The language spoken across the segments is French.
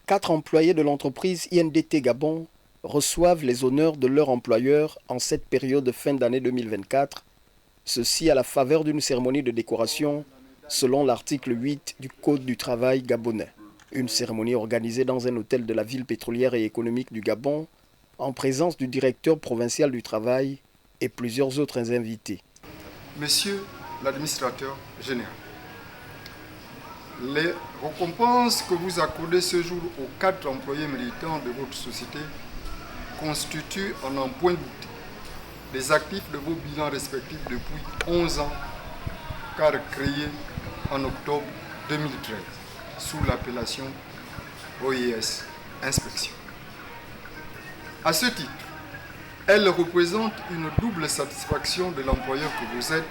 4 employés de l'entreprise INDT Gabon reçoivent les honneurs de leur employeur en cette période de fin d'année 2024, ceci à la faveur d'une cérémonie de décoration selon l'article 8 du Code du travail gabonais. Une cérémonie organisée dans un hôtel de la ville pétrolière et économique du Gabon en présence du directeur provincial du travail et plusieurs autres invités. Monsieur l'administrateur général, les récompenses que vous accordez ce jour aux 4 employés militants de votre société constituent en un point de vue les actifs de vos bilans respectifs depuis 11 ans, car créés en octobre 2013 sous l'appellation OIS Inspection. À ce titre, elle représente une double satisfaction de l'employeur que vous êtes,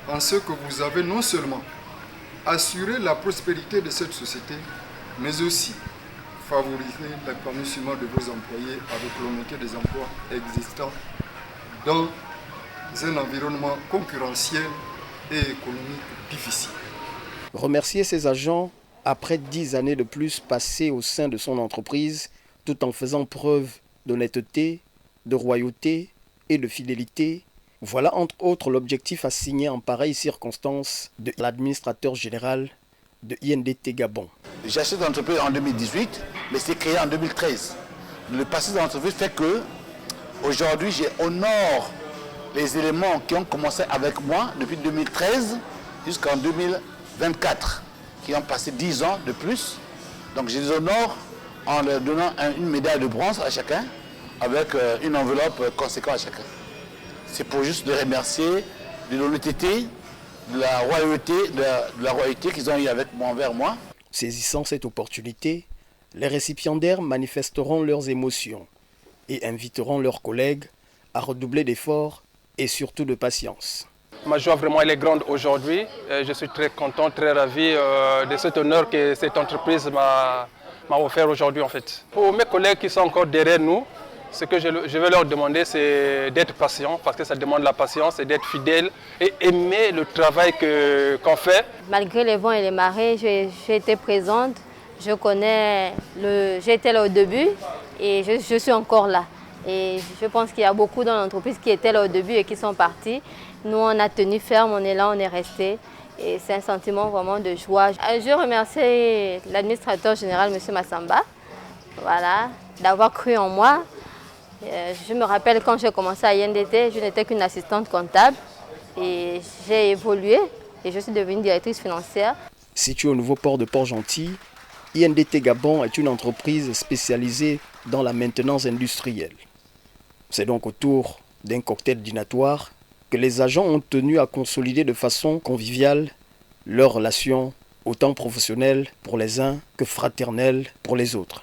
en ce que vous avez non seulement assuré la prospérité de cette société, mais aussi favoriser l'épanouissement de vos employés avec l'augmentation des emplois existants dans un environnement concurrentiel et économique difficile. Remercier ses agents après 10 années de plus passées au sein de son entreprise, tout en faisant preuve d'honnêteté, de royauté et de fidélité. Voilà entre autres l'objectif assigné en pareille circonstance de l'administrateur général de INDT Gabon. J'ai acheté l'entreprise en 2018, mais c'est créé en 2013. Le passé de l'entreprise fait que aujourd'hui j'honore les éléments qui ont commencé avec moi depuis 2013 jusqu'en 2024, qui ont passé 10 ans de plus. Donc je les honore en leur donnant une médaille de bronze à chacun, avec une enveloppe conséquente à chacun. C'est pour juste les remercier de l'honnêteté, de la royauté qu'ils ont eu envers moi. Saisissant cette opportunité, les récipiendaires manifesteront leurs émotions et inviteront leurs collègues à redoubler d'efforts et surtout de patience. Ma joie vraiment elle est grande aujourd'hui. Je suis très content, très ravi de cet honneur que cette entreprise m'a offert aujourd'hui en fait. Pour mes collègues qui sont encore derrière nous, ce que je vais leur demander, c'est d'être patient, parce que ça demande la patience et d'être fidèle et aimer le travail qu'on fait. Malgré les vents et les marées, j'ai été présente. J'ai été là au début et je suis encore là. Et je pense qu'il y a beaucoup dans l'entreprise qui étaient là au début et qui sont partis. Nous, on a tenu ferme, on est là, on est resté. Et c'est un sentiment vraiment de joie. Je remercie l'administrateur général, M. Massamba, voilà, d'avoir cru en moi. Je me rappelle quand j'ai commencé à INDT, je n'étais qu'une assistante comptable et j'ai évolué et je suis devenue directrice financière. Située au nouveau port de Port-Gentil, INDT Gabon est une entreprise spécialisée dans la maintenance industrielle. C'est donc autour d'un cocktail dînatoire que les agents ont tenu à consolider de façon conviviale leurs relations, autant professionnelles pour les uns que fraternelles pour les autres.